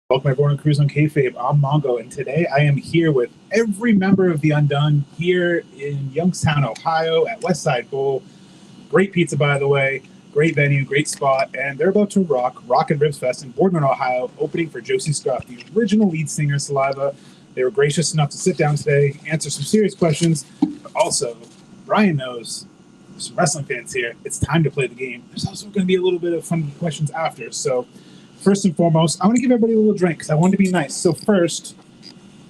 Welcome everyone to Cruise on Kayfabe. I'm Mongo, and today I am here with every member of The Undone here in Youngstown, Ohio at Westside Bowl. Great pizza, by the way. Great venue, great spot, and they're about to Rock and Ribs Fest in Boardman, Ohio, opening for Josey Scott, the original lead singer, Saliva. They were gracious enough to sit down today, answer some serious questions, but also, Brian knows there's some wrestling fans here. It's time to play the game. There's also going to be a little bit of fun questions after, so first and foremost, I want to give everybody a little drink because I want to be nice. So first,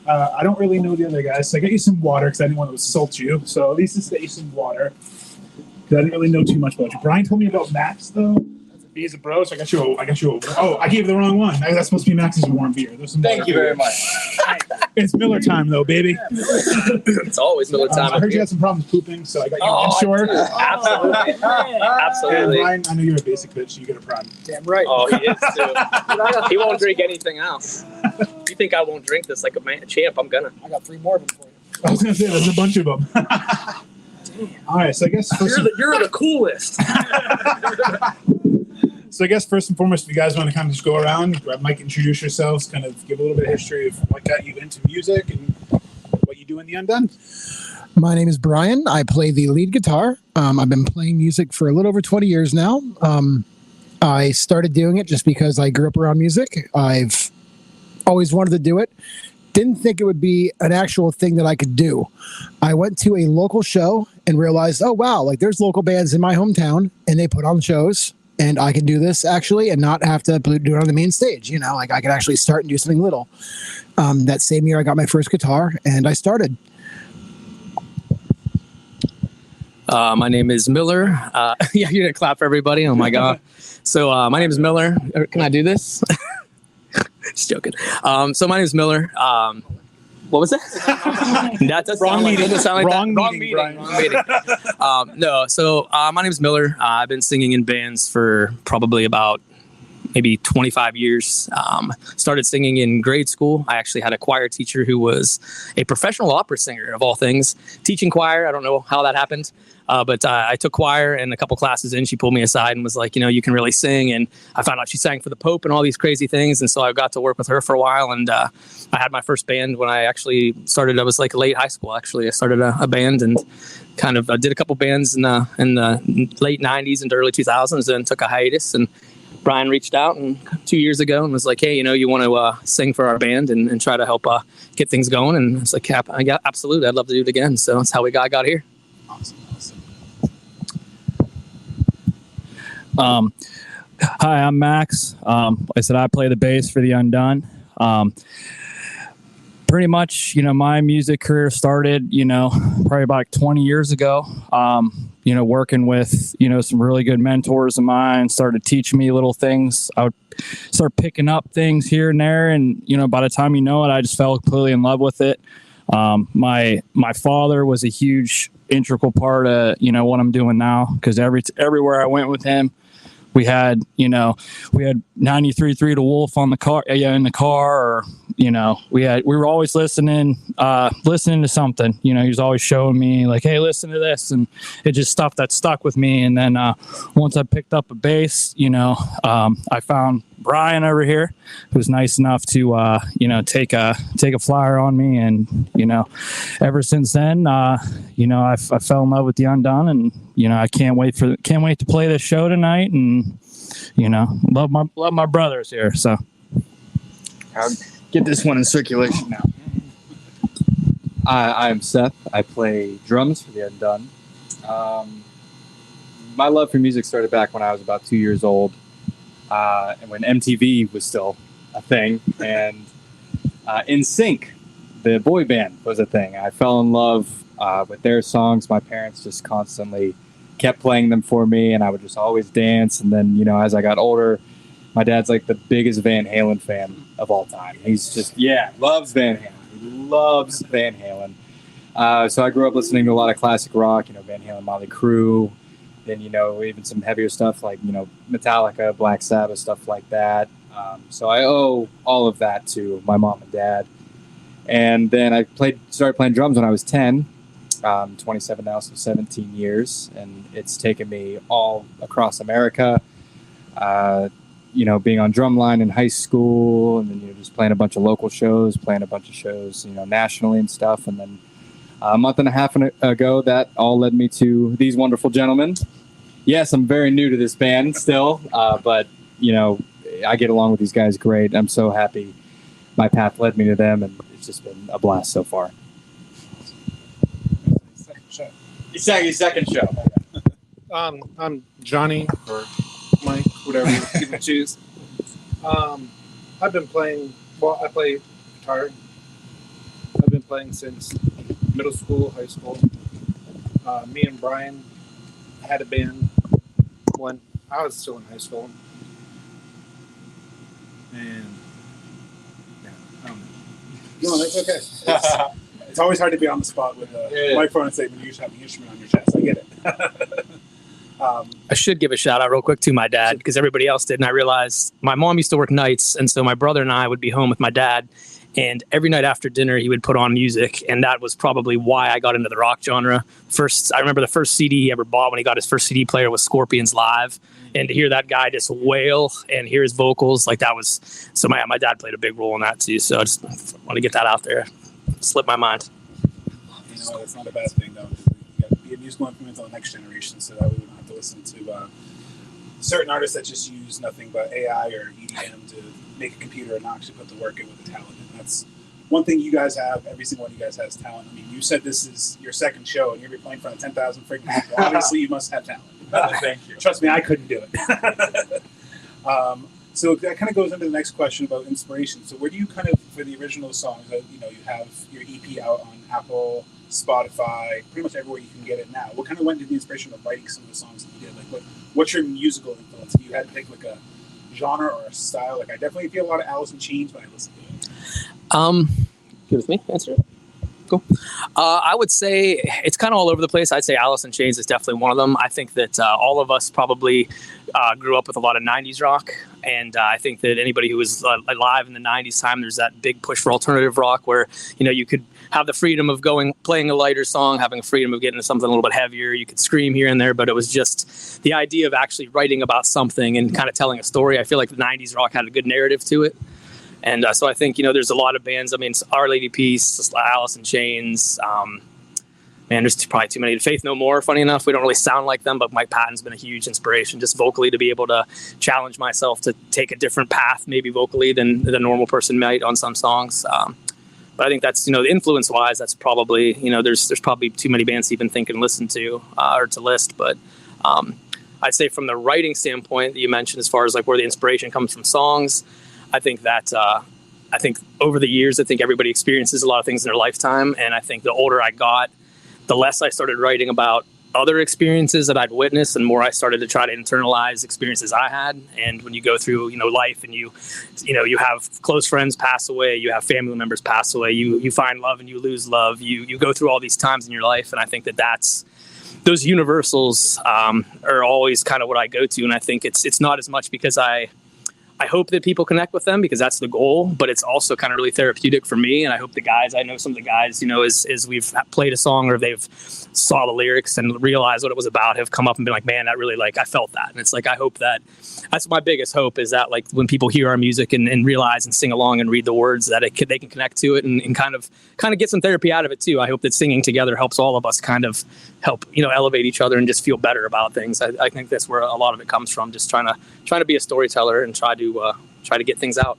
I don't really know the other guys, so I got you some water because I didn't want to insult you. So at least just get you some water because I didn't really know too much about you. Brian told me about Max though. He's a bro, so I got you a. Oh, I gave the wrong one. That's supposed to be Max's warm beer. There's some. Thank you very much. It's Miller time though, baby. It's always Miller time. I heard you had some problems pooping, so I got you insured. Absolutely. Absolutely. And Brian, I know you're a basic bitch, so you get a prime. Damn right. Oh, he is too. He won't drink anything else. You think I won't drink this like a champ? I'm gonna. I got 3 more of them for you. I was gonna say there's a bunch of them. All right, so I guess You're the coolest. So I guess first and foremost, if you guys want to kind of just go around, grab Mike, introduce yourselves, kind of give a little bit of history of what got you into music and what you do in The Undone. My name is Brian. I play the lead guitar. I've been playing music for a little over 20 years now. I started doing it just because I grew up around music. I've always wanted to do it. Didn't think it would be an actual thing that I could do. I went to a local show and realized, oh, wow, like there's local bands in my hometown and they put on shows. And I can do this actually and not have to do it on the main stage. You know, like I could actually start and do something little. That same year I got my first guitar and I started. My name is Miller. Yeah, you're gonna clap for everybody. Oh my God. So my name is Miller. Can I do this? Just joking. So my name is Miller. What was that? That doesn't Wrong meeting. Wrong meeting. No. So my name is Miller. I've been singing in bands for probably about maybe 25 years. Started singing in grade school. I actually had a choir teacher who was a professional opera singer of all things, teaching choir. I don't know how that happened. But I took choir and a couple classes in, she pulled me aside and was like, you know, you can really sing. And I found out she sang for the Pope and all these crazy things. And so I got to work with her for a while. And I had my first band when I actually started. I was like late high school, actually. I started a band and kind of did a couple bands in the late 90s into early 2000s, then took a hiatus. And Brian reached out 2 years ago and was like, hey, you know, you want to sing for our band and try to help get things going. And it's like, yeah, absolutely. I'd love to do it again. So that's how we got here. Awesome. Hi, I'm Max. Like I said, I play the bass for The Undone. Pretty much, you know, my music career started, you know, probably about 20 years ago, you know, working with, you know, some really good mentors of mine, started teaching me little things. I would start picking up things here and there. And, you know, by the time you know it, I just fell completely in love with it. My father was a huge integral part of, you know, what I'm doing now, because everywhere I went with him, we had 93.3 to Wolf on the car, in the car, or, you know, we were always listening to something. You know, he was always showing me like, hey, listen to this, and it just stuff that stuck with me. And then once I picked up a bass, you know, I found Brian over here, who was nice enough to you know, take a flyer on me, and, you know, ever since then, you know, I fell in love with The Undone, and, you know, I can't wait to play this show tonight, and, you know, love my brothers here. So I'll get this one in circulation now. I'm Seth. I play drums for The Undone. My love for music started back when I was about 2 years old. And when MTV was still a thing, and NSYNC, the boy band, was a thing. I fell in love with their songs. My parents just constantly kept playing them for me, and I would just always dance. And then, you know, as I got older, my dad's like the biggest Van Halen fan of all time. He's just, loves Van Halen. He loves Van Halen. So I grew up listening to a lot of classic rock, you know, Van Halen, Motley Crue. Then, you know, even some heavier stuff like, you know, Metallica, Black Sabbath, stuff like that. So I owe all of that to my mom and dad. And then I started playing drums when I was 10. 27 now, so 17 years. And it's taken me all across America. being on drumline in high school, and then just playing a bunch of local shows, playing a bunch of shows, nationally and stuff. And then a month and a half ago, that all led me to these wonderful gentlemen. Yes, I'm very new to this band still, but I get along with these guys great. I'm so happy my path led me to them, and it's just been a blast so far. Your second show. I'm Johnny or Mike, whatever you can choose. I've been playing. Well, I play guitar. I've been playing since middle school, high school. Me and Brian had a band when I was still in high school, and yeah, I don't know. No, that's okay. It's always hard to be on the spot with a microphone and say when you have the instrument on your chest. I get it. I should give a shout out real quick to my dad because everybody else did. And I realized my mom used to work nights. And so my brother and I would be home with my dad. And every night after dinner, he would put on music. And that was probably why I got into the rock genre. I remember the first CD he ever bought when he got his first CD player was Scorpions Live. And to hear that guy just wail and hear his vocals, like that was, so my dad played a big role in that too. So I just want to get that out there. Slipped my mind. That's not a bad thing though. You got to be a musical influence on the next generation, so that way we don't have to listen to certain artists that just use nothing but AI or EDM to make a computer and not actually put the work in with the talent. And that's one thing you guys have. Every single one of you guys has talent. I mean, you said this is your second show, and you're playing in front of 10,000 freaking people. Obviously, you must have talent. Thank you. Trust me, I couldn't do it. So that kind of goes into the next question about inspiration. So where do you kind of, for the original songs, you have your EP out on Apple, Spotify, pretty much everywhere you can get it now. What kind of went into the inspiration of writing some of the songs that you did? Like, what's your musical influence? If you had to pick like a genre or a style, like I definitely feel a lot of Alice in Chains when I listen to it. Good with me? Answer it. Cool. I would say it's kind of all over the place. I'd say Alice in Chains is definitely one of them. I think that all of us probably grew up with a lot of 90s rock. And I think that anybody who was alive in the 90s time, there's that big push for alternative rock where, you could have the freedom of playing a lighter song, having a freedom of getting to something a little bit heavier. You could scream here and there, but it was just the idea of actually writing about something and kind of telling a story. I feel like the 90s rock had a good narrative to it. And so I think, there's a lot of bands. I mean, Our Lady Peace, Alice in Chains. There's probably too many. Faith No More, funny enough. We don't really sound like them, but Mike Patton's been a huge inspiration just vocally to be able to challenge myself to take a different path, maybe vocally, than the normal person might on some songs. But I think that's, influence-wise, that's probably, there's probably too many bands to even think and listen to or to list. But I'd say from the writing standpoint that you mentioned, as far as like where the inspiration comes from songs, I think that I think over the years, I think everybody experiences a lot of things in their lifetime. And I think the older I got, the less I started writing about other experiences that I'd witnessed and more I started to try to internalize experiences I had. And when you go through, life and you have close friends pass away, you have family members pass away, you find love and you lose love, you go through all these times in your life. And I think that's those universals are always kind of what I go to. And I think it's not as much because I hope that people connect with them because that's the goal, but it's also kind of really therapeutic for me. And I hope I know some of the guys, as we've played a song or they've saw the lyrics and realized what it was about, have come up and been like, man, that really I felt that. And it's like, I hope that's my biggest hope is that like when people hear our music and realize and sing along and read the words that they can connect to it and kind of get some therapy out of it too. I hope that singing together helps all of us kind of help, elevate each other and just feel better about things. I think that's where a lot of it comes from. Just trying to be a storyteller and try to get things out.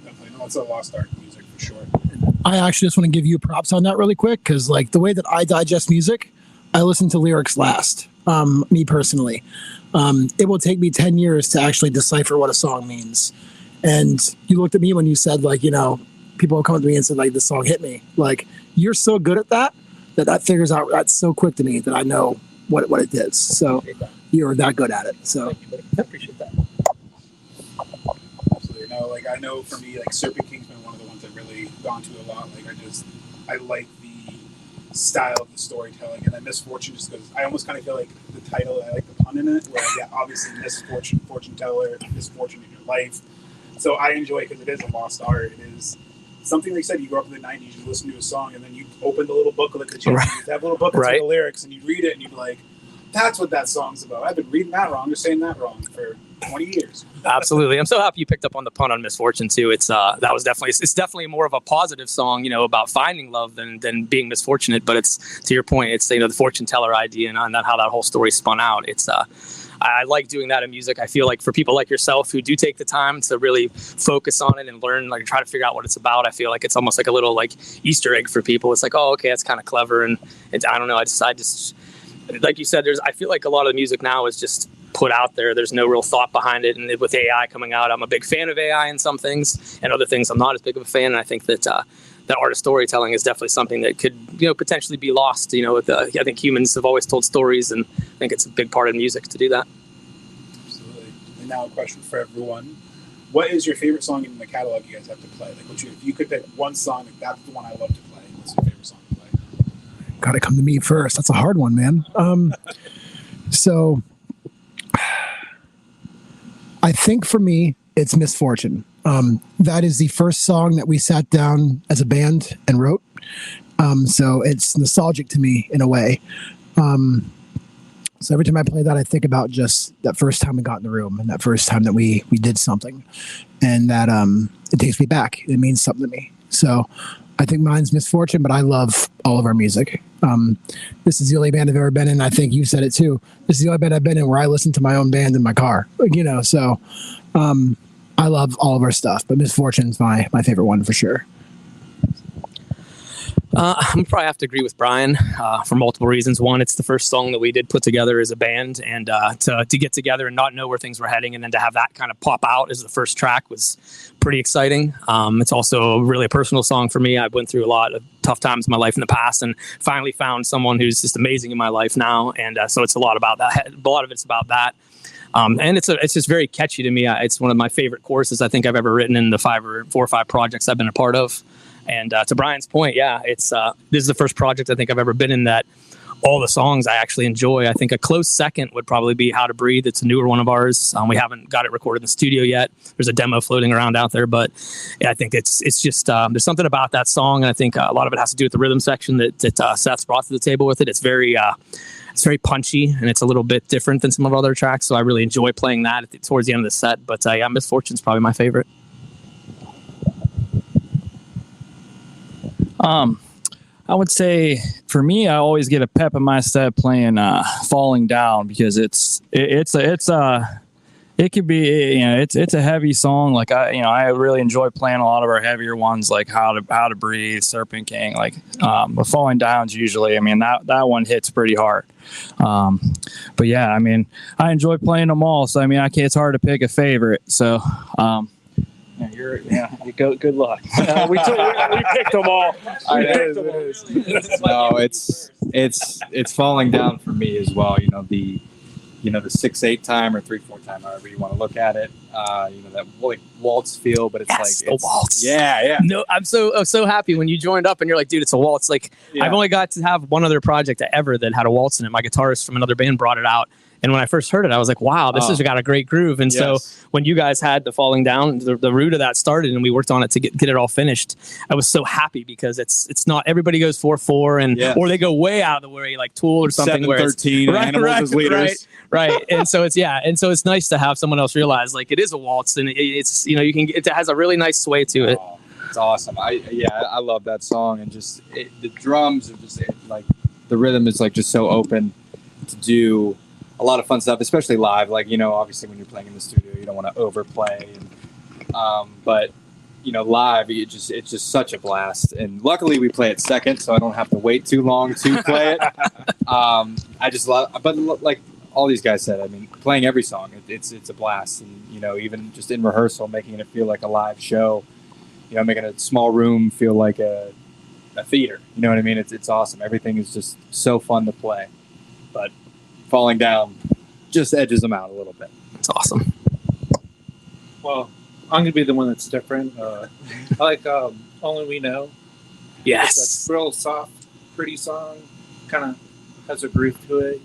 Definitely. No, it's a lost art music for sure. I actually just want to give you props on that really quick because like the way that I digest music, I listen to lyrics last. Me personally, it will take me 10 years to actually decipher what a song means. And you looked at me when you said like, people will come up to me and say like, this song hit me. Like you're so good at that figures out. That's so quick to me that I know what it is. So you're that good at it. So I appreciate that. Absolutely. No, like I know for me, like Serpent King's been one of the ones I've really gone to a lot. Like I like the style of the storytelling, and then Misfortune just because I almost kind of feel like the title, I like the pun in it, where obviously misfortune, fortune teller, misfortune in your life. So I enjoy it because it is a lost art. It is something like you said, you grew up in the 90s, you listen to a song, and then you open the little booklet that you have little booklets with the lyrics, and you read it, and you'd be like, that's what that song's about. I've been reading that wrong, or saying that wrong for 20 years. Absolutely. I'm so happy you picked up on the pun on misfortune too. It's definitely more of a positive song, about finding love than being misfortunate. But it's, to your point, it's, the fortune teller idea and how that whole story spun out. It's, I like doing that in music. I feel like for people like yourself who do take the time to really focus on it and learn, like try to figure out what it's about, I feel like it's almost like a little like Easter egg for people. It's like, oh, okay, that's kind of clever. And I don't know. I just, like you said, I feel like a lot of the music now is just put out there. There's no real thought behind it. And with AI coming out, I'm a big fan of AI in some things, and other things I'm not as big of a fan. And I think that that art of storytelling is definitely something that could, potentially be lost. I think humans have always told stories, and I think it's a big part of music to do that. Absolutely. And now a question for everyone. What is your favorite song in the catalog you guys have to play? Like, if you could pick one song, like, that's the one I love to play. What's your favorite song to play? Gotta come to me first. That's a hard one, man. So I think for me, it's Misfortune. That is the first song that we sat down as a band and wrote. So it's nostalgic to me in a way. So every time I play that, I think about just that first time we got in the room and that first time that we did something, and that it takes me back. It means something to me. So I think mine's Misfortune, but I love all of our music. This is the only band I've ever been in. I think you said it too. This is the only band I've been in where I listen to my own band in my car, so I love all of our stuff, but Misfortune's my favorite one for sure. I'm probably have to agree with Brian for multiple reasons. One, it's the first song that we did put together as a band, and to get together and not know where things were heading, and then to have that kind of pop out as the first track was pretty exciting. It's also really a personal song for me. I've went through a lot of tough times in my life in the past, and finally found someone who's just amazing in my life now, and so it's a lot about that. A lot of it's about that. And it's just very catchy to me. It's one of my favorite choruses I think I've ever written in the 4 or 5 projects I've been a part of. And to Brian's point, yeah, it's this is the first project I think I've ever been in that all the songs I actually enjoy. I think a close second would probably be How to Breathe. It's a newer one of ours. We haven't got it recorded in the studio yet. There's a demo floating around out there, but yeah, I think it's just there's something about that song, and I think a lot of it has to do with the rhythm section that Seth's brought to the table with it. It's very punchy, and it's a little bit different than some of our other tracks, so I really enjoy playing that towards the end of the set. But yeah, Misfortune's probably my favorite. I would say for me, I always get a pep in my step playing "Falling Down" because it could be, it's a heavy song. Like I really enjoy playing a lot of our heavier ones, like How to Breathe, Serpent King. But "Falling Down's" usually, that one hits pretty hard. But yeah, I enjoy playing them all. So it's hard to pick a favorite. So. Good luck. We picked them all. No, it's Falling Down for me as well. The 6/8 time or 3/4 time, however you want to look at it. That like waltz feel, but it's the waltz. Yeah. No, I'm so happy when you joined up and you're like, dude, it's a waltz. Like I've only got to have one other project ever that had a waltz in it. My guitarist from another band brought it out. And when I first heard it, I was like, wow, this has got a great groove. And so when you guys had the Falling Down, the root of that started, and we worked on it to get it all finished, I was so happy because it's not everybody goes 4/4 and or they go way out of the way like Tool or something 7/13 Animals as leaders. Right. And so it's nice to have someone else realize like it is a waltz, and it has a really nice sway to it. Oh, it's awesome. I love that song, and just the drums are just like the rhythm is like just so open to do a lot of fun stuff, especially live. Like, obviously when you're playing in the studio, you don't want to overplay. But, live, it's just such a blast. And luckily we play it second, so I don't have to wait too long to play it. I just love, but like all these guys said, playing every song, it's a blast. And, even just in rehearsal, making it feel like a live show, making a small room feel like a theater. You know what I mean? It's awesome. Everything is just so fun to play. But Falling Down just edges them out a little bit. It's awesome. Well, I'm gonna be the one that's different. I like Only We Know. Yes. It's a real soft, pretty song. Kind of has a groove to it.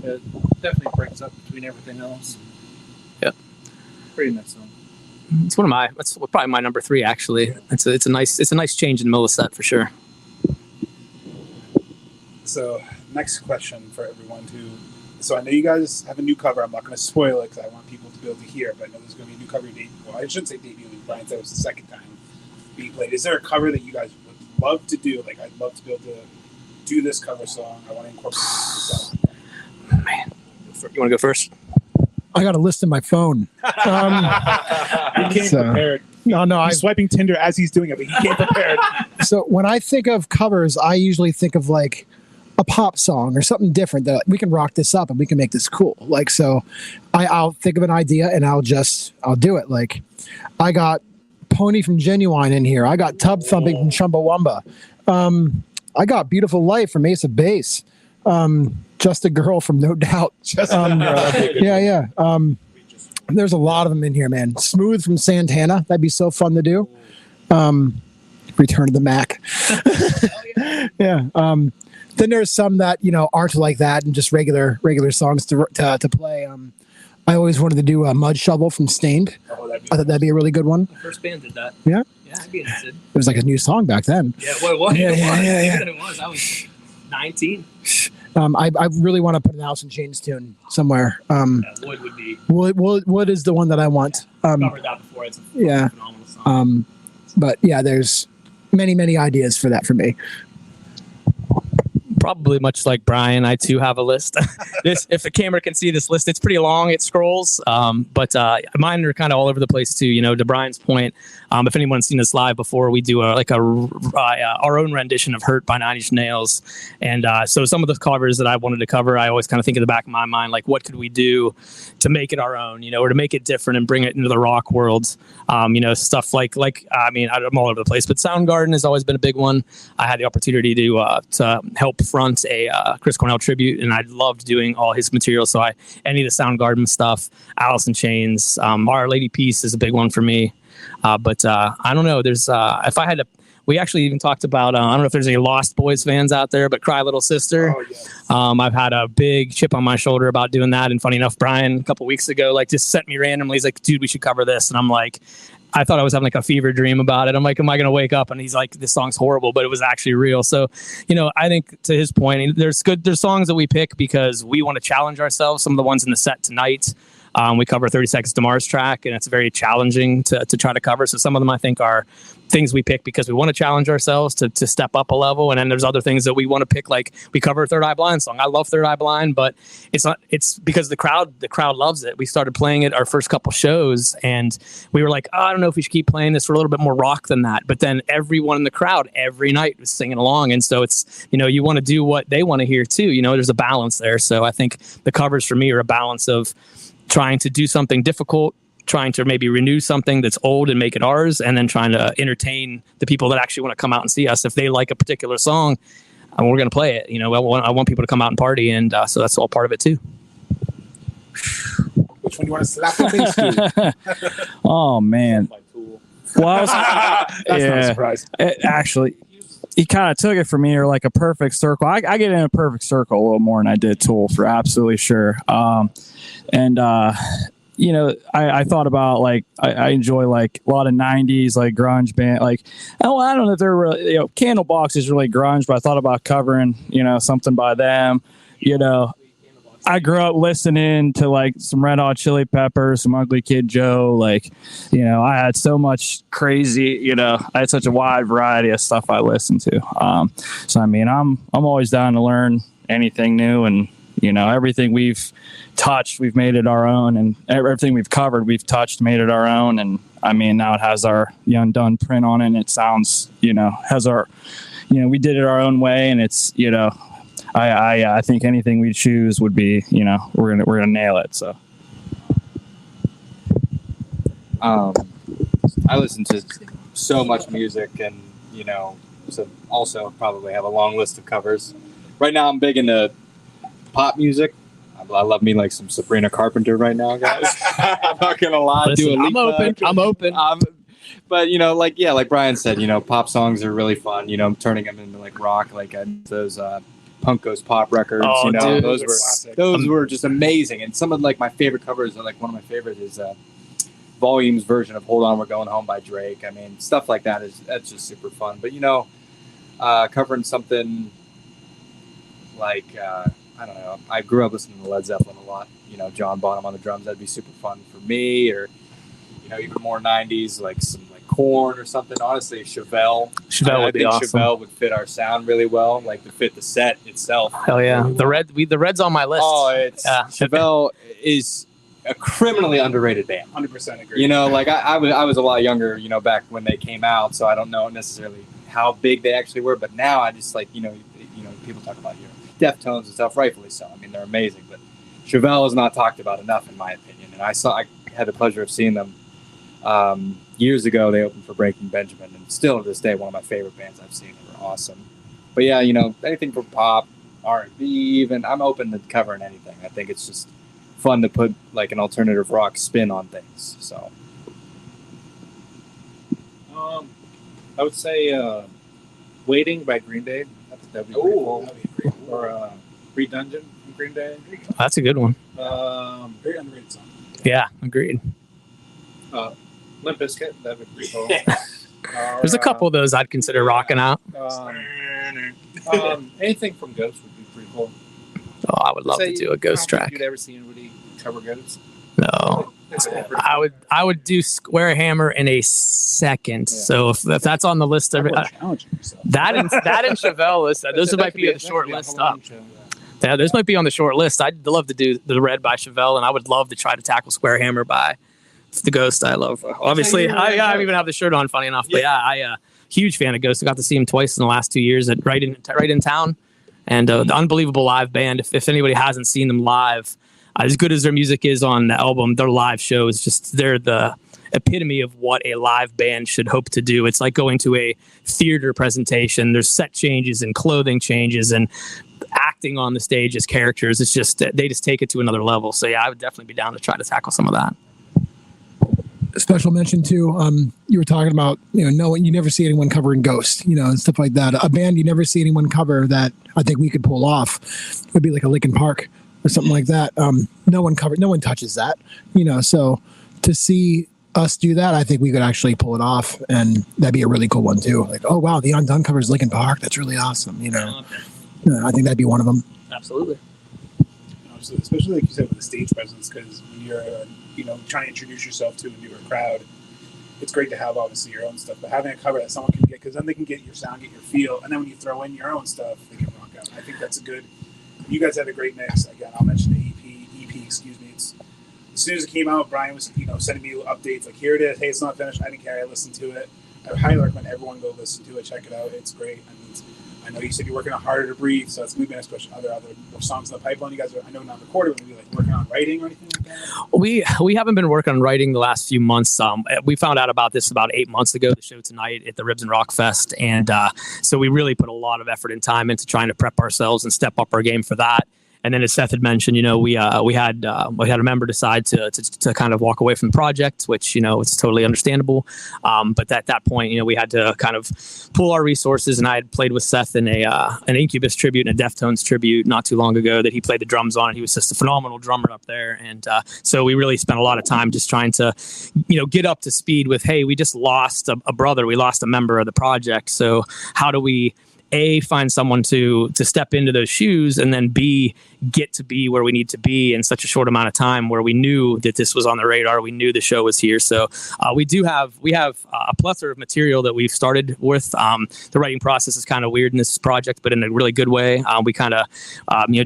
It definitely breaks up between everything else. Yep. Pretty nice song. It's that's probably my number 3 actually. It's a nice change in the middle of the set for sure. So next question for everyone too. So I know you guys have a new cover. I'm not going to spoil it because I want people to be able to hear. But I know there's going to be a new cover debut. Well, I shouldn't say debut. Brian said it was the second time being played. Is there a cover that you guys would love to do? Like, I'd love to be able to do this cover song. I want to incorporate this myself. Man, you want to go first? I got a list in my phone. He came So- prepared. No, He's swiping Tinder as he's doing it, but he came prepared. So when I think of covers, I usually think of like a pop song or something different that we can rock this up and we can make this cool. Like, so I'll think of an idea and I'll do it. Like, I got Pony from Genuine in here. I got Tub Thumping from Chumbawamba. I got Beautiful Life from Ace of Base. Just a Girl from No Doubt. Yeah. There's a lot of them in here, man. Smooth from Santana. That'd be so fun to do. Return to the Mac. Yeah. Then there's some that, aren't like that and just regular songs to play. I always wanted to do a Mud Shovel from Stained. Oh, I thought that'd be a really good one. The first band did that. Yeah? Yeah, I'd be interested. It was like a new song back then. Yeah, well, it was. Yeah. It was. I was 19. I really want to put an Alice in Chains tune somewhere. Wood would be. Wood is the one that I want. Covered that before. It's a Yeah. phenomenal song. But yeah, there's many ideas for that for me. Probably much like Brian, I too have a list. If the camera can see this list, it's pretty long. It scrolls, but mine are kind of all over the place too. To Brian's point, if anyone's seen us live before, we do our own rendition of "Hurt" by Nine Inch Nails, and so some of the covers that I wanted to cover, I always kind of think in the back of my mind, like, what could we do to make it our own, or to make it different and bring it into the rock world. Stuff like I'm all over the place, but Soundgarden has always been a big one. I had the opportunity to help front a Chris Cornell tribute, and I loved doing all his material. So any of the Soundgarden stuff, Alice in Chains, Our Lady Peace is a big one for me. But I don't know. There's if I had to. We actually even talked about, I don't know if there's any Lost Boys fans out there, but Cry Little Sister. Oh, yes. I've had a big chip on my shoulder about doing that. And funny enough, Brian, a couple weeks ago, just sent me randomly. He's like, dude, we should cover this. And I'm like, I thought I was having a fever dream about it. I'm like, am I going to wake up? And he's like, this song's horrible, but it was actually real. So, I think to his point, there's songs that we pick because we want to challenge ourselves. Some of the ones in the set tonight, we cover 30 Seconds to Mars track, and it's very challenging to try to cover. So some of them I think are things we pick because we want to challenge ourselves to step up a level. And then there's other things that we want to pick, like we cover a Third Eye Blind song. I love Third Eye Blind, but it's because the crowd loves it. We started playing it our first couple shows, and we were like, I don't know if we should keep playing this for a little bit more rock than that. But then everyone in the crowd every night was singing along. And so it's, you want to do what they want to hear too. There's a balance there. So I think the covers for me are a balance of trying to do something difficult, trying to maybe renew something that's old and make it ours, and then trying to entertain the people that actually want to come out and see us. If they like a particular song, we're going to play it. I want people to come out and party, and so that's all part of it too. Which one do you want to slap the face to? Oh man. Well, That's not a surprise. actually, he kind of took it from me, or like a perfect circle. I get in a perfect circle a little more than I did Tool, for absolutely sure. I thought about I enjoy a lot of 90s grunge band. I don't know if they're really, Candlebox is really grunge, but I thought about covering something by them. I grew up listening to some Red Hot Chili Peppers, some Ugly Kid Joe. I had so much crazy, I had such a wide variety of stuff I listened to. So I'm always down to learn anything new, and everything we've touched, we've made it our own, and everything we've covered, we've touched, made it our own. And now it has our The Undone print on it, and it sounds, has our, we did it our own way, and it's, I think anything we choose would be, we're gonna nail it. So, I listen to so much music, and so also probably have a long list of covers. Right now, I'm big into pop music. I love me some Sabrina Carpenter right now, guys. I'm not gonna lie. Listen, I'm open. But like Brian said, pop songs are really fun. Turning them into rock, those Punk Goes Pop records. Oh, dude, those were just amazing. And some of my favorite covers are one of my favorites is Volume's version of "Hold On, We're Going Home" by Drake. Stuff like that's just super fun. But covering something like I don't know. I grew up listening to Led Zeppelin a lot. You know, John Bonham on the drums, that'd be super fun for me. Or, you know, even more 90s, like some like Korn or something. Honestly, Chevelle. Chevelle would be awesome. Chevelle would fit our sound really well, like to fit the set itself. Hell yeah. The Red's on my list. Oh, Chevelle is a criminally underrated band. 100% agree. You know, like I was a lot younger, you know, back when they came out, so I don't know necessarily how big they actually were, but now I just like, you know, people talk about, you know, Deftones and stuff, rightfully so. I mean, they're amazing, but Chevelle is not talked about enough, in my opinion. And I had the pleasure of seeing them years ago. They opened for Breaking Benjamin, and still to this day, one of my favorite bands I've seen. They were awesome. But yeah, you know, anything from pop, R&B, even, I'm open to covering anything. I think it's just fun to put like an alternative rock spin on things. So I would say Waiting by Green Day. That'd be pretty cool. Or Redundant from Green Day. That's a good one. Very underrated song. Yeah, agreed. Limp Bizkit, that'd be pretty cool. There's a couple of those I'd consider rocking out. Anything from Ghost would be pretty cool. Oh, I would love to do a Ghost track. You'd ever see anybody cover Ghost? No. I would do Square Hammer in a second. Yeah. So if that's on the list of that and Chevelle list, those might be on the short list up. Yeah, those might be on the short list. I'd love to do the Red by Chevelle, and I would love to try to tackle Square Hammer by the Ghost. I love. Obviously, I even have the shirt on. Funny enough, but yeah, I huge fan of Ghost. I got to see him twice in the last 2 years at right in town, and the unbelievable live band. If anybody hasn't seen them live. As good as their music is on the album, their live show is just, they're the epitome of what a live band should hope to do. It's like going to a theater presentation. There's set changes and clothing changes and acting on the stage as characters. It's just, they just take it to another level. So yeah, I would definitely be down to try to tackle some of that. Special mention too, you were talking about, you know, you never see anyone covering Ghost, you know, and stuff like that. A band you never see anyone cover that I think we could pull off would be like a Linkin Park. Or something like that. No one touches that, you know. So to see us do that, I think we could actually pull it off, and that'd be a really cool one too. Like, oh wow, the Undone covers Linkin Park. That's really awesome, you know. I think that'd be one of them. Absolutely. Especially like you said with the stage presence, because when you're trying to introduce yourself to a newer crowd, it's great to have obviously your own stuff, but having a cover that someone can get, because then they can get your sound, get your feel, and then when you throw in your own stuff, they can rock out. I think that's a good. You guys had a great mix. Again, I'll mention the EP. Excuse me. It's, as soon as it came out, Brian was sending me updates like, here it is. Hey, it's not finished. I didn't care. I listened to it. I highly recommend everyone go listen to it. Check it out. It's great. I know you said you're working on Harder to Breathe, so that's moving, especially other songs in the pipeline. You guys are, I know, not recorded, but maybe like working on writing or anything like that? We haven't been working on writing the last few months. We found out about this about 8 months ago, the show tonight at the Ribs and Rock Fest. And so we really put a lot of effort and time into trying to prep ourselves and step up our game for that. And then, as Seth had mentioned, we had a member decide to kind of walk away from the project, which it's totally understandable. But at that point, we had to kind of pull our resources. And I had played with Seth in an Incubus tribute and a Deftones tribute not too long ago that he played the drums on. And he was just a phenomenal drummer up there. And so we really spent a lot of time just trying to get up to speed with, hey, we just lost a brother, we lost a member of the project. So how do we find someone to step into those shoes, and then B, get to be where we need to be in such a short amount of time, where we knew that this was on the radar, we knew the show was here. So we have a plethora of material that we've started with. The writing process is kind of weird in this project, but in a really good way. We kind of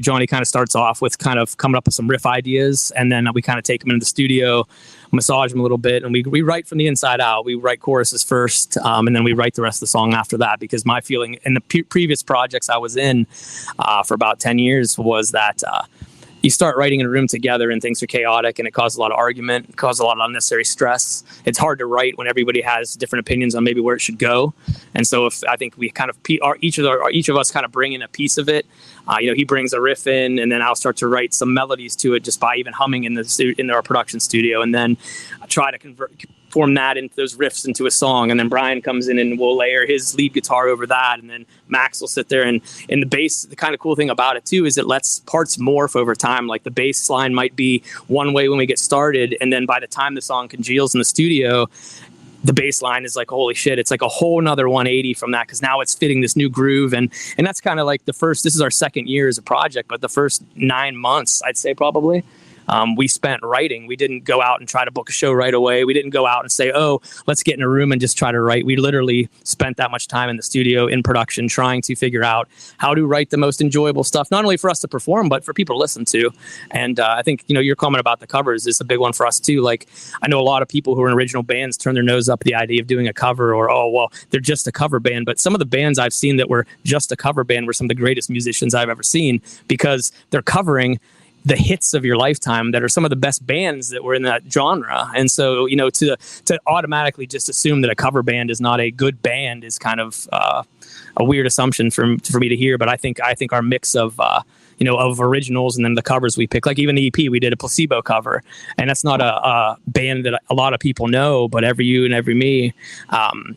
Johnny kind of starts off with kind of coming up with some riff ideas, and then we kind of take them into the studio, massage them a little bit, and we write from the inside out. We write choruses first, and then we write the rest of the song after that, because my feeling in the previous projects I was in for about 10 years was that you start writing in a room together and things are chaotic, and it causes a lot of argument, it causes a lot of unnecessary stress. It's hard to write when everybody has different opinions on maybe where it should go. And so I think we kind of each of us kind of bring in a piece of it. He brings a riff in, and then I'll start to write some melodies to it just by even humming in our production studio, and then I try to form that into those riffs into a song. And then Brian comes in and will layer his lead guitar over that, and then Max will sit there, and in the bass, the kind of cool thing about it too is it lets parts morph over time. Like the bass line might be one way when we get started, and then by the time the song congeals in the studio, the bass line is like, holy shit, it's like a whole nother 180 from that, because now it's fitting this new groove. And that's kind of like this is our second year as a project, but the first 9 months, I'd say probably, we spent writing. We didn't go out and try to book a show right away. We didn't go out and say, oh, let's get in a room and just try to write. We literally spent that much time in the studio in production trying to figure out how to write the most enjoyable stuff, not only for us to perform, but for people to listen to. And I think, your comment about the covers is a big one for us too. Like, I know a lot of people who are in original bands turn their nose up at the idea of doing a cover, or, oh, well, they're just a cover band. But some of the bands I've seen that were just a cover band were some of the greatest musicians I've ever seen, because they're covering the hits of your lifetime that are some of the best bands that were in that genre. And so, to automatically just assume that a cover band is not a good band is kind of a weird assumption for me to hear. But I think our mix of of originals and then the covers we pick, like even the EP, we did a Placebo cover, and that's not a band that a lot of people know, but Every You and Every Me,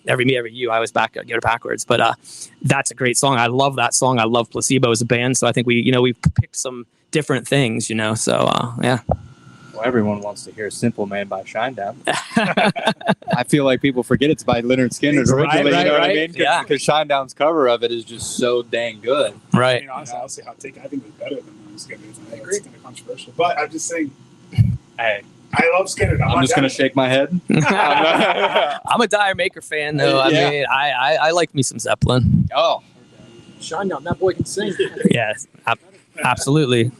Every Me, Every You, I always get it backwards, but that's a great song. I love that song. I love Placebo as a band. So I think we picked some different things, so yeah. Well, everyone wants to hear Simple Man by Shinedown. I feel like people forget it's by Leonard Skinner originally, right, you know what I right. mean? Yeah. Because Shinedown's cover of it is just so dang good. Right. Honestly, I'll say hot take. I think it's better than Skinner. I agree. It's kind of controversial, but I'm just saying. Hey, I love Skinner. I'm just going to shake my head. I'm a Dire Maker fan, though. I mean, I like me some Zeppelin. Oh. Shinedown, that boy can sing. Yeah, absolutely.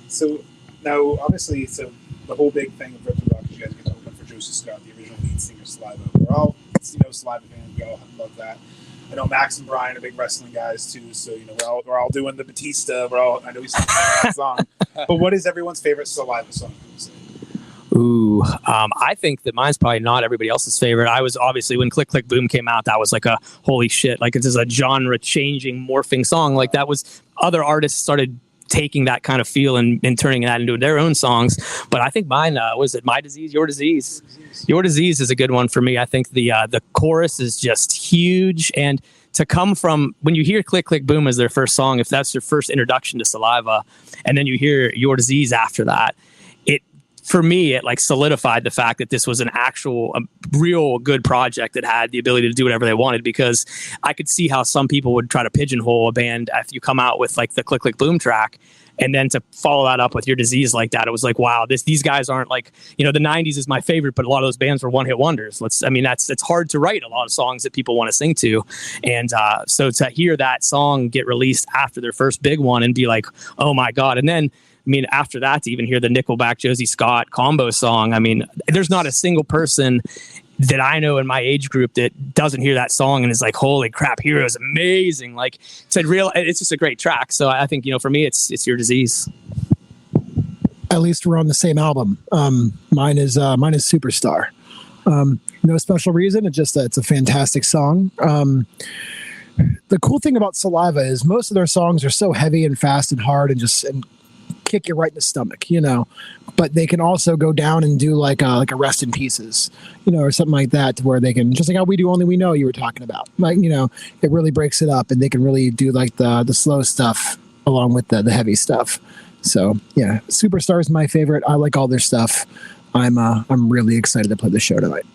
So now, obviously, the whole big thing of Rips and Rock is you guys get to open for Josey Scott, the original lead singer, Saliva. We're all, Saliva fans. We all love that. I know Max and Brian are big wrestling guys too, so we're all doing the Batista. I know we sang that song, but what is everyone's favorite Saliva song? Ooh, I think that mine's probably not everybody else's favorite. I was obviously, when Click Click Boom came out, that was like a holy shit. Like, it's just a genre changing, morphing song. Like, that was, other artists started taking that kind of feel and turning that into their own songs. But I think mine was it My Disease, Your Disease. Your Disease is a good one for me. I think the chorus is just huge, and to come from, when you hear Click Click Boom as their first song, if that's your first introduction to Saliva, and then you hear Your Disease after that, for me, it like solidified the fact that this was a real good project that had the ability to do whatever they wanted, because I could see how some people would try to pigeonhole a band if you come out with like the Click Click Boom track, and then to follow that up with Your Disease like that, it was like, wow, these guys aren't like, the 90s is my favorite, but a lot of those bands were one-hit wonders. It's hard to write a lot of songs that people want to sing to. And so to hear that song get released after their first big one and be like, oh my God. And then, after that, to even hear the Nickelback Josey Scott combo song, there's not a single person that I know in my age group that doesn't hear that song and is like, holy crap, Hero is amazing. Like, it's just a great track. So I think, for me, it's Your Disease. At least we're on the same album. Mine is Superstar. No special reason. It's a fantastic song. The cool thing about Saliva is most of their songs are so heavy and fast and hard and kick you right in the stomach, but they can also go down and do like a Rest in Pieces, or something like that, to where they can, just like how we do Only We Know you were talking about, like, it really breaks it up, and they can really do like the slow stuff along with the heavy stuff. So yeah, Superstar is my favorite. I like all their stuff. I'm really excited to play the show tonight.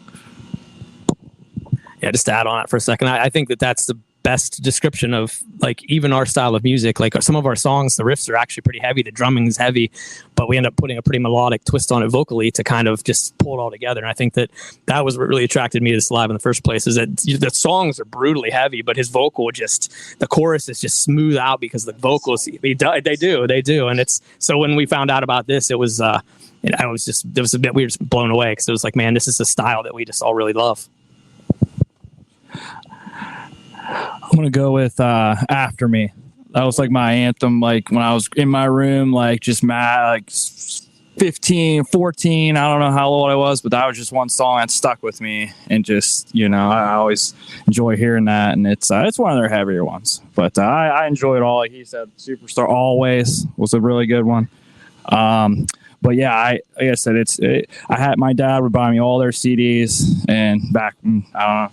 Yeah, just to add on it for a second, I think that's the best description of like even our style of music. Like, some of our songs, the riffs are actually pretty heavy, the drumming is heavy, but we end up putting a pretty melodic twist on it vocally to kind of just pull it all together. And I think that was what really attracted me to Saliva in the first place, is that the songs are brutally heavy, but his vocal the chorus is just smooth out because the vocals, they do. And it's, so when we found out about this, it was a bit, we were just blown away, because it was like, man, this is a style that we just all really love. I'm going to go with After Me. That was like my anthem, like when I was in my room, like just mad, like 15, 14, I don't know how old I was, but that was just one song that stuck with me. And just, I always enjoy hearing that. And it's one of their heavier ones. But I enjoy it all. Like he said, Superstar Always was a really good one. But yeah, like I said, my dad would buy me all their CDs, and back, I don't know,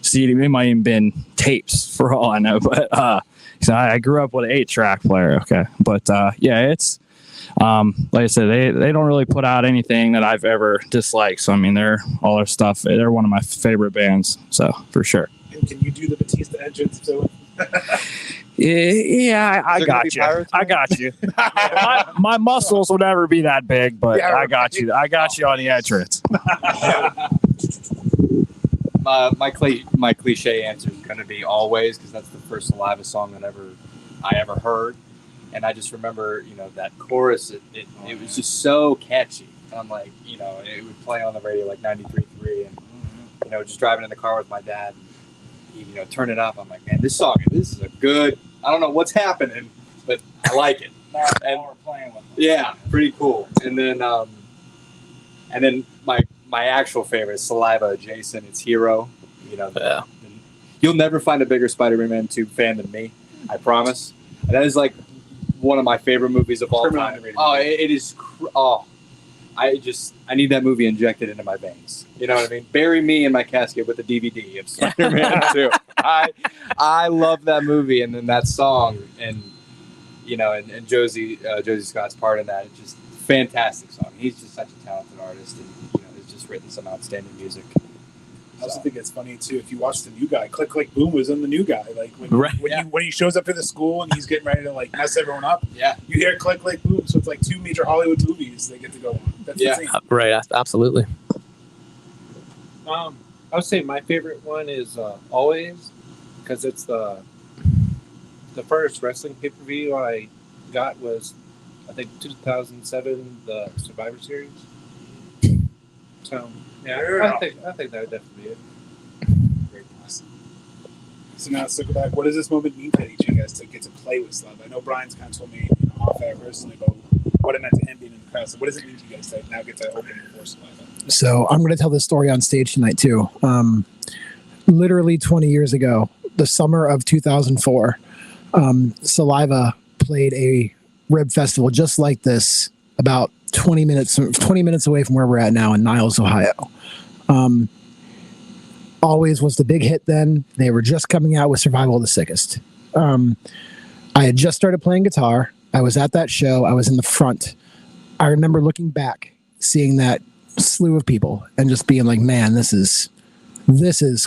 CD, it might even been tapes for all I know, but so I grew up with an 8-track player. Okay, but yeah, it's Like I said, they don't really put out anything that I've ever disliked. So I mean, all their stuff. They're one of my favorite bands. So for sure. And can you do the Batista entrance? So Yeah, I got you. I got you. my muscles will never be that big, but Yeah, I got you. I got you on the entrance. My cliche answer is going to be Always, because that's the first Saliva song that I ever heard, and I just remember, that chorus. It was just so catchy. And I'm like, it would play on the radio like 93.3, and just driving in the car with my dad. He, turn it up. I'm like, man, this is a good. I don't know what's happening, but I like it. And we're playing with it. Yeah, pretty cool. And then my actual favorite is Saliva Jason. It's Hero. You'll never find a bigger Spider-Man 2 fan than me. I promise. And that is like one of my favorite movies of all time. Oh, it is. I need that movie injected into my veins. You know what I mean? Bury me in my casket with a DVD of Spider-Man 2. I love that movie, and then that song, and and Josey Scott's part in that. It's just a fantastic song. He's just such a talented artist, and has just written some outstanding music. I also think it's funny too. If you watch the New Guy, Click Click Boom was in the New Guy. Like when he shows up to the school and he's getting ready to like mess everyone up. Yeah, you hear Click Click Boom. So it's like 2 major Hollywood movies they get to go on. That's insane. Right. Absolutely. I would say my favorite one is Always, because it's the first wrestling pay-per-view I got was, I think, 2007, the Survivor Series. So yeah, I think that would definitely be it. Very nice. So now let's circle back. What does this moment mean to each of you guys to get to play with Saliva? I know Brian's kind of told me off air personally about what it meant to him being in the crowd. So what does it mean to you guys to now get to open for Saliva? So I'm going to tell this story on stage tonight too. Literally 20 years ago, the summer of 2004, Saliva played a rib festival just like this, about 20 minutes away from where we're at now in Niles, Ohio. Always was the big hit then. They were just coming out with Survival of the Sickest. I had just started playing guitar. I was at that show. I was in the front. I remember looking back, seeing that slew of people and just being like, man, this is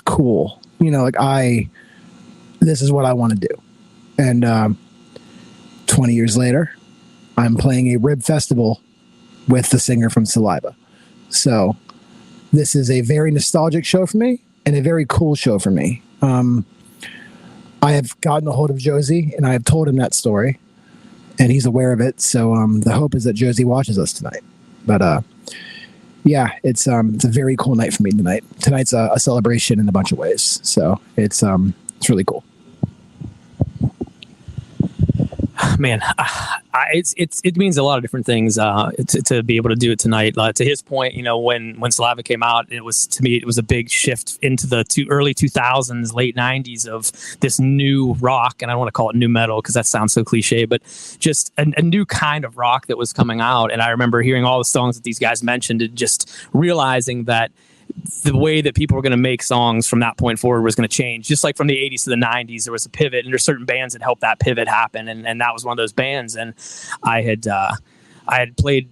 cool. This is what I want to do. And 20 years later, I'm playing a rib festival with the singer from Saliva. So this is a very nostalgic show for me and a very cool show for me. I have gotten a hold of Josey and I have told him that story and he's aware of it. So the hope is that Josey watches us tonight. But yeah, it's a very cool night for me tonight. Tonight's a celebration in a bunch of ways. So it's really cool. Man, it means a lot of different things to be able to do it tonight. To his point, when Saliva came out, it was a big shift into the early 2000s, late 90s of this new rock, and I don't want to call it new metal because that sounds so cliche, but just a new kind of rock that was coming out. And I remember hearing all the songs that these guys mentioned and just realizing that the way that people were going to make songs from that point forward was going to change. Just like from the 80s to the 90s, there was a pivot, and there's certain bands that helped that pivot happen, and that was one of those bands. And I had played,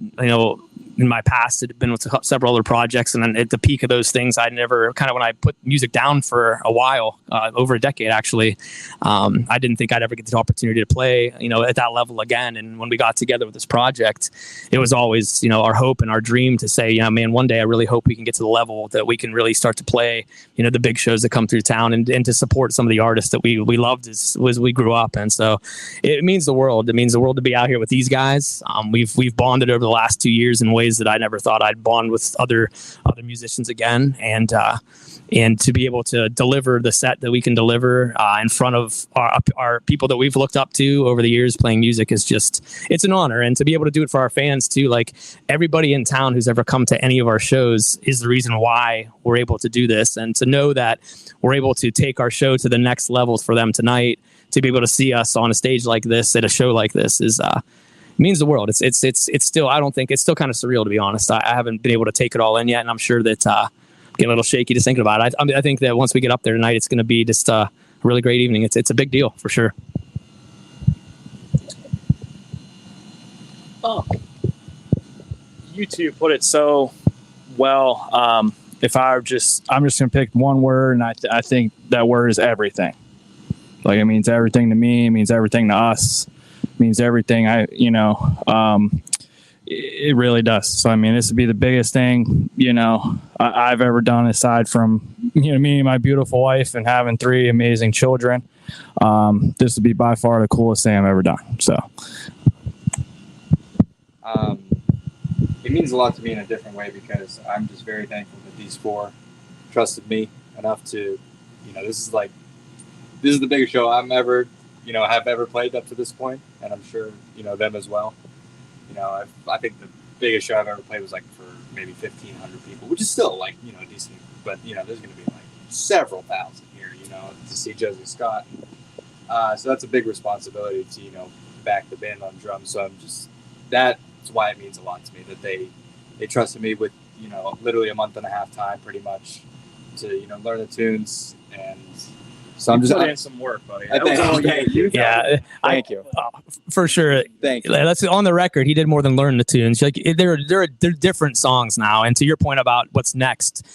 in my past, it had been with several other projects, and then at the peak of those things, I never when I put music down for a while, over a decade actually, I didn't think I'd ever get the opportunity to play, at that level again. And when we got together with this project, it was always, our hope and our dream to say, man, one day I really hope we can get to the level that we can really start to play, the big shows that come through town, and to support some of the artists that we loved as we grew up. And so it means the world. It means the world to be out here with these guys. We've bonded over the last 2 years in ways that I never thought I'd bond with other musicians again, and to be able to deliver the set that we can deliver in front of our people that we've looked up to over the years playing music is it's an honor. And to be able to do it for our fans too, like everybody in town who's ever come to any of our shows is the reason why we're able to do this, and to know that we're able to take our show to the next level for them tonight, to be able to see us on a stage like this at a show like this is means the world. It's still, I don't think it's still kind of surreal, to be honest. I haven't been able to take it all in yet, and I'm sure that I'm getting a little shaky just thinking about it. I think that once we get up there tonight, it's going to be just a really great evening. It's a big deal for sure. You two put it so well. If I'm just gonna pick one word, and I think that word is everything. Like, it means everything to me. It means everything to us. It means everything. It really does. So, I mean, this would be the biggest thing, I've ever done, aside from, me and my beautiful wife and having 3 amazing children. This would be by far the coolest thing I've ever done. So, it means a lot to me in a different way, because I'm just very thankful that these 4 trusted me enough to, this is the biggest show I'm ever, have ever played up to this point, and I'm sure, them as well. I think the biggest show I've ever played was for maybe 1,500 people, which is still decent, but there's going to be several thousand here, to see Josey Scott. So that's a big responsibility to, back the band on drums. So that's why it means a lot to me that they trusted me with, literally a month and a half time pretty much to, learn the tunes. And so I'm just put in some work, buddy. Thank you. Yeah, Thank you. For sure. Thank you. That's on the record. He did more than learn the tunes. They're different songs now. And to your point about what's next,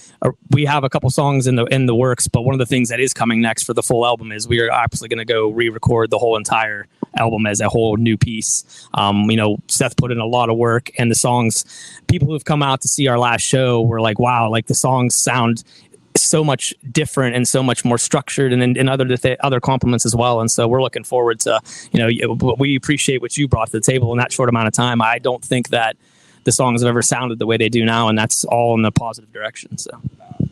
we have a couple songs in the works. But one of the things that is coming next for the full album is we are absolutely going to go re-record the whole entire album as a whole new piece. Seth put in a lot of work, and the songs, people who've come out to see our last show were like, wow, the songs sound so much different and so much more structured, and other compliments as well. And so we're looking forward to, we appreciate what you brought to the table in that short amount of time. I don't think that the songs have ever sounded the way they do now, and that's all in the positive direction. So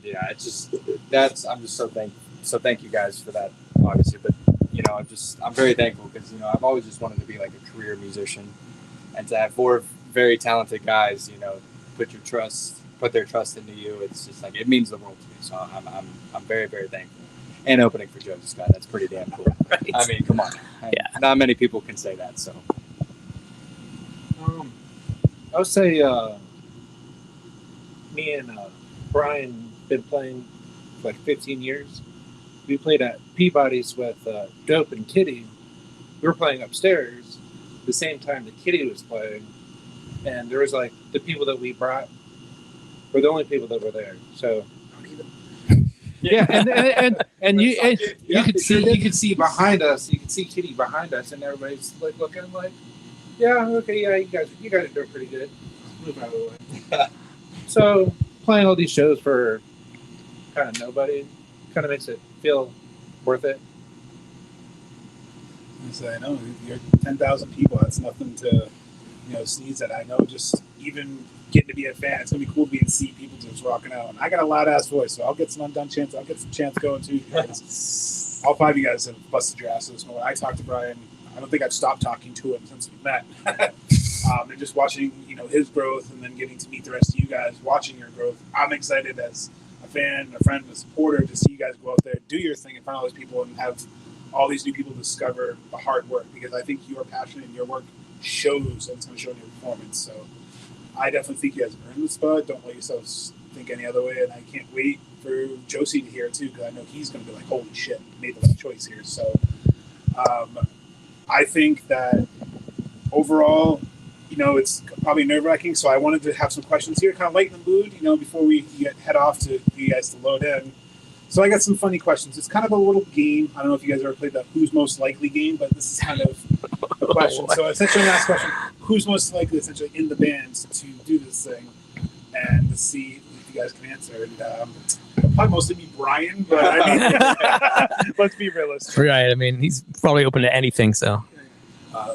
yeah, I'm just so thank you guys for that, obviously. But I'm very thankful, because I've always just wanted to be a career musician, and to have 4 very talented guys, put their trust into you. It's just it means the world to me. So I'm very, very thankful. And opening for Josey Scott, that's pretty damn cool. Right. I mean, come on. Yeah. Not many people can say that. So I would say me and Brian been playing for 15 years. We played at Peabody's with Dope and Kitty. We were playing upstairs the same time that Kitty was playing, and there was the people that we brought were the only people that were there. So yeah, and you could see behind us. You could see Kitty behind us, and everybody's looking yeah, okay, yeah, you guys are doing pretty good. Move out of the way. So playing all these shows for kind of nobody kind of makes it feel worth it. I know you're 10,000 people. That's nothing to sneeze at. I know, just even getting to be a fan, it's gonna be cool being see people just rocking out. And I got a loud ass voice, so I'll get some undone chants. I'll get some chants going too. All 5 of you guys have busted your ass this moment. I talked to Brian. I don't think I've stopped talking to him since we met. And just watching, his growth, and then getting to meet the rest of you guys, watching your growth. I'm excited as a fan, a friend, a supporter to see you guys go out there, do your thing in front of all these people, and have all these new people discover the hard work, because I think your passion and your work shows, and it's going to show in your performance. So I definitely think you guys earned the spot. Don't let yourselves think any other way, and I can't wait for Josey to hear it too, because I know he's going to be like, holy shit, made the right choice here. So I think that overall, it's probably nerve-wracking, so I wanted to have some questions here, kind of lighten the mood, before we head off to you guys to load in. So I got some funny questions. It's kind of a little game. I don't know if you guys ever played the Who's Most Likely game, but this is kind of a question. So essentially, I'm going to ask a question: who's most likely, essentially, in the band to do this thing, and to see if you guys can answer. And it'll probably mostly be Brian, but I mean, let's be realistic. right. I mean, he's probably open to anything. So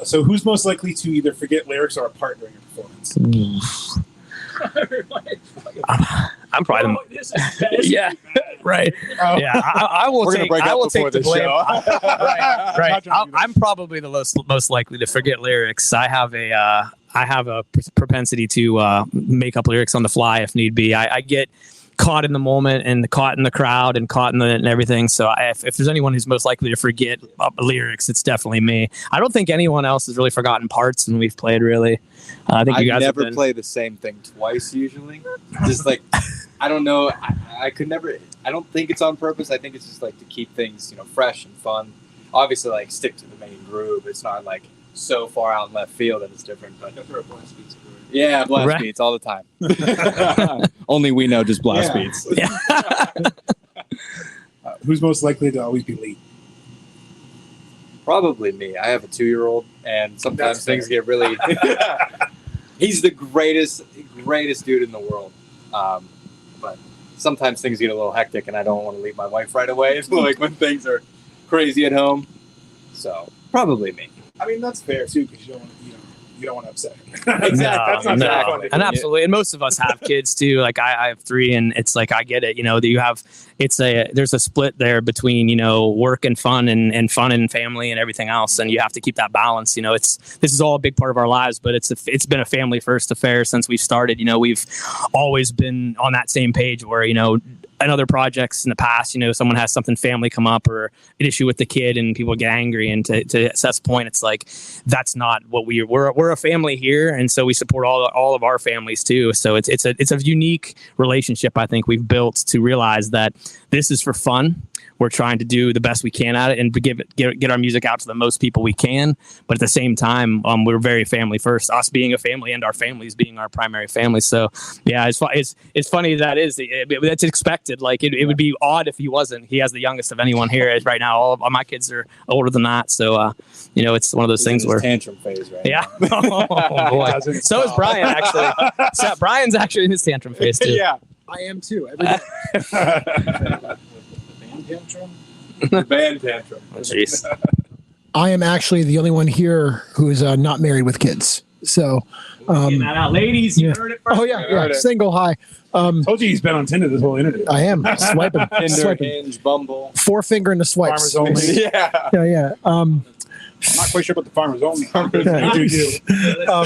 so who's most likely to either forget lyrics or a part during a performance? I'm probably yeah, right. Yeah, I will We're gonna take. break I up will before take the this blame. show. right. I'm probably the most likely to forget lyrics. I have a propensity to make up lyrics on the fly if need be. I get caught in the moment and caught in the crowd and caught in and everything. So if there's anyone who's most likely to forget lyrics, it's definitely me. I don't think anyone else has really forgotten parts when we've played, really. I think you guys never have play the same thing twice usually. Just I don't know. I could never. I don't think it's on purpose. I think it's just to keep things fresh and fun. Obviously, stick to the main groove. It's not so far out in left field that it's different. But Throw a blast beats everywhere. yeah, blast Right. beats all the time. Only we know just blast Yeah. beats. Yeah. Who's most likely to always be late? Probably me. I have a 2-year-old, and sometimes That's things fair. get really. He's the greatest dude in the world. But sometimes things get a little hectic, and I don't want to leave my wife right away. Like when things are crazy at home. So probably me. I mean, that's fair too, because you don't want to upset him. Exactly. That's not very fun. And absolutely, and most of us have kids too. Like I have 3, and it's like I get it. That you have there's a split there between work and fun and fun and family and everything else, and you have to keep that balance. This is all a big part of our lives, but it's been a family first affair since we've started. We've always been on that same page where in other projects in the past, someone has something family come up or an issue with the kid and people get angry. And to Seth's point, it's like, that's not what we're a family here. And so we support all of our families too. So it's a unique relationship I think we've built to realize that this is for fun. We're trying to do the best we can at it and get our music out to the most people we can. But at the same time, we're very family first, us being a family and our families being our primary family. So yeah, it's funny that's expected. Like it would be odd if he wasn't. He has the youngest of anyone here right now. All my kids are older than that. So, it's one of those things where tantrum phase, right? Yeah. Oh, boy. So is Brian actually. So Brian's actually in his tantrum phase too. Yeah. I am too. Every day. Band tantrum. The band tantrum. Oh, jeez. I am actually the only one here who is not married with kids. So, Getting that out, ladies. You yeah. heard it first. oh yeah, single high. Told you he's been on Tinder this whole interview. I am swiping, Tinder, swiping, Hinge, Bumble. forefinger in the swipes. Farmers only. Yeah. Yeah. I'm not quite sure about the farmers only. Yeah.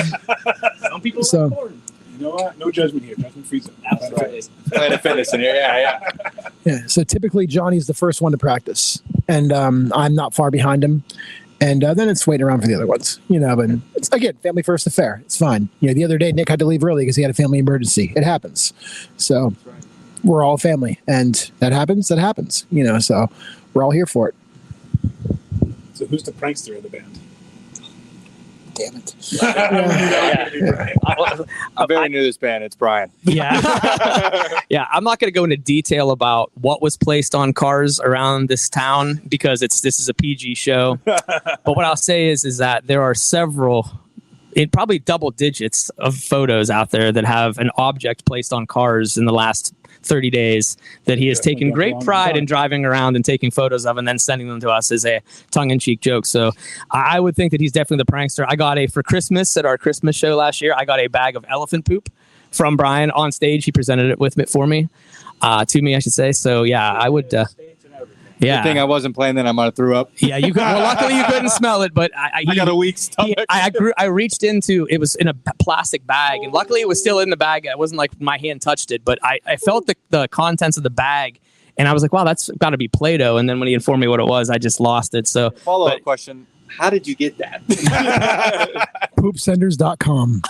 Some people So- like porn. You know what? No judgment here. Judgment free zone. Absolutely. Planet Fitness in here. Yeah. Yeah. So typically Johnny's the first one to practice, and I'm not far behind him. And then it's waiting around for the other ones, but it's again family first affair. It's fine. The other day Nick had to leave early because he had a family emergency. It happens. So we're all family, and that happens. So we're all here for it. So who's the prankster of the band? Damn it. I'm very new to this band. It's Brian. Yeah. Yeah. I'm not going to go into detail about what was placed on cars around this town because this is a PG show. But what I'll say is that there are several, probably double digits of photos out there that have an object placed on cars in the last 30 days that he has taken great pride in driving around and taking photos of and then sending them to us as a tongue-in-cheek joke. So I would think that he's definitely the prankster. I got for Christmas at our Christmas show last year, I got a bag of elephant poop from Brian on stage. He presented it for me, to me, I should say. So yeah, I would, yeah. Good thing I wasn't playing then. I might have threw up. Yeah, you could. Well, luckily you couldn't smell it, but I got a weak stomach. I reached into it was in a plastic bag, and luckily it was still in the bag. It wasn't like my hand touched it, but I felt the contents of the bag, and I was like, wow, that's got to be Play-Doh. And then when he informed me what it was, I just lost it. So Follow-up question: how did you get that? Poopsenders.com.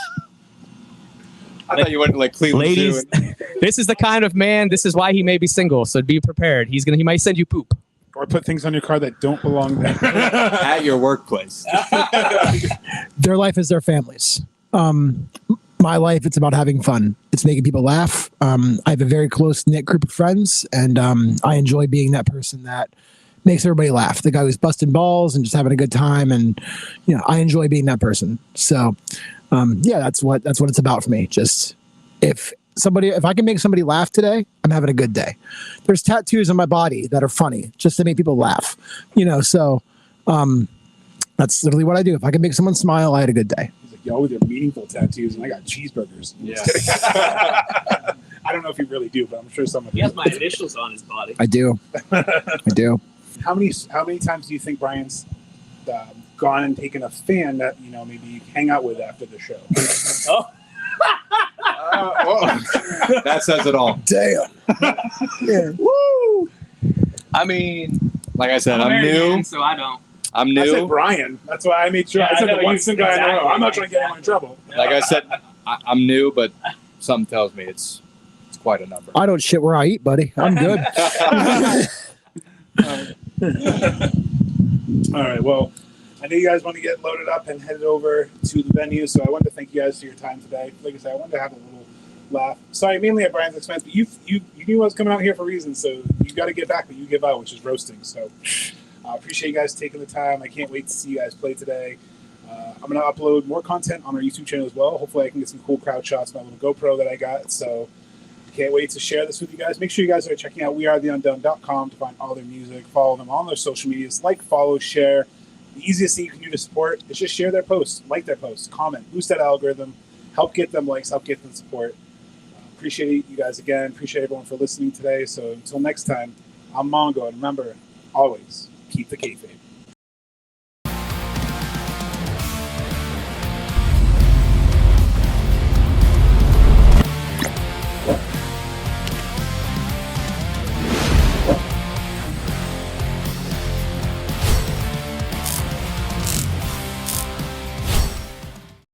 I thought you went to like Cleveland ladies, Zoo and- this is the kind of man. This is why he may be single. So be prepared. He might send you poop. Or put things on your car that don't belong there. at your workplace. Their life is their families. My life, it's about having fun. It's making people laugh. I have a very close-knit group of friends, and I enjoy being that person that makes everybody laugh. The guy who's busting balls and just having a good time, and I enjoy being that person. So, yeah, that's what it's about for me. Just if I can make somebody laugh today, I'm having a good day. There's tattoos on my body that are funny just to make people laugh. So that's literally what I do. If I can make someone smile, I had a good day. He's like, yo, they're meaningful tattoos, and I got cheeseburgers. Yeah. I don't know if you really do, but I'm sure some of He you. has my initials on his body. I do. I do. How many times do you think Brian's gone and taken a fan that maybe you hang out with after the show? Oh. That says it all. Damn. Yeah. Woo! I mean, Like I said, I'm married new. man, so I don't. I'm I said new. Brian. That's why I made sure. Yeah, I said I know, the one you- single guy in a row. exactly. I'm not trying to get anyone in trouble. Like I said, I'm new, but something tells me it's quite a number. I don't shit where I eat, buddy. I'm good. All right. Well, I know you guys want to get loaded up and headed over to the venue, so I wanted to thank you guys for your time today. Like I said, I wanted to have a little laugh. Sorry, mainly at Brian's expense, but you knew I was coming out here for a reason, so you got to get back what you give out, which is roasting. So I appreciate you guys taking the time. I can't wait to see you guys play today. I'm going to upload more content on our YouTube channel as well. Hopefully I can get some cool crowd shots with my little GoPro that I got. So can't wait to share this with you guys. Make sure you guys are checking out wearetheundone.com to find all their music. Follow them on their social medias. Like, follow, share. The easiest thing you can do to support is just share their posts, like their posts, comment, boost that algorithm, help get them likes, help get them support. Appreciate you guys again. Appreciate everyone for listening today. So until next time, I'm Mongo. And remember, always keep the kayfabe.